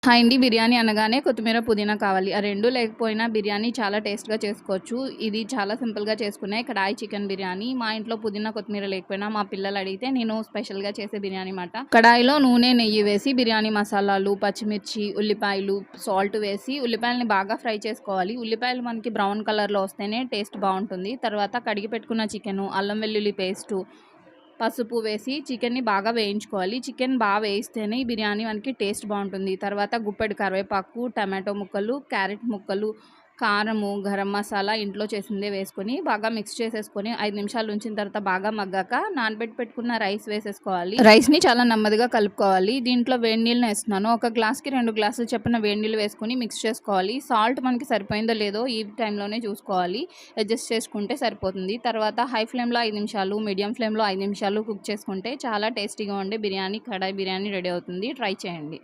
Hi అండి. బిర్యానీ అనగానే కొత్తిమీర, పుదీనా కావాలి. ఆ 2 లేకపోయినా బిర్యానీ చాలా టేస్ట్‌గా చేసుకోవచ్చు. ఇది చాలా సింపుల్‌గా చేసుకునే కడాయి చికెన్ బిర్యానీ. మా ఇంట్లో పుదీనా, కొత్తిమీర లేకపోయినా మా పిల్లలు అడిగితే నేను స్పెషల్‌గా చేసే బిర్యానీ మాట. కడాయిలో నూనె, నెయ్యి వేసి బిర్యానీ మసాలాలు, పచ్చిమిర్చి, ఉల్లిపాయలు, సాల్ట్ వేసి ఉల్లిపాయలని బాగా ఫ్రై చేసుకోవాలి. ఉల్లిపాయలు మనకి బ్రౌన్ కలర్‌లో వస్తేనే టేస్ట్ బావుంటుంది. తర్వాత కడిగి పెట్టుకున్న చికెను, అల్లం వెల్లుల్లి పేస్టు, పసుపు వేసి చికెన్ని బాగా వేయించుకోవాలి. చికెన్ బాగా వేయిస్తేనే ఈ బిర్యానీ మనకి టేస్ట్ బాగుంటుంది. తర్వాత గుప్పెడు కరివేపాకు, టమాటో ముక్కలు, క్యారెట్ ముక్కలు, కారము, గరం మసాలా ఇంట్లో చేసిందే వేసుకొని బాగా మిక్స్ చేసేసుకొని 5 నిమిషాలు ఉంచిన తర్వాత బాగా మగ్గాక నానబెట్టి పెట్టుకున్న రైస్ వేసేసుకోవాలి. రైస్ని చాలా నెమ్మదిగా కలుపుకోవాలి. దీంట్లో వేడి నీళ్ళని వేస్తున్నాను. ఒక గ్లాస్కి 2 గ్లాసులు చొప్పున వేడి నీళ్ళు వేసుకొని మిక్స్ చేసుకోవాలి. సాల్ట్ మనకి సరిపోయిందో లేదో ఈ టైంలోనే చూసుకోవాలి. అడ్జస్ట్ చేసుకుంటే సరిపోతుంది. తర్వాత హై ఫ్లేమ్లో 5 నిమిషాలు, మీడియం ఫ్లేమ్లో 5 నిమిషాలు కుక్ చేసుకుంటే చాలా టేస్టీగా ఉండే బిర్యానీ, కడాయి బిర్యానీ రెడీ అవుతుంది. ట్రై చేయండి.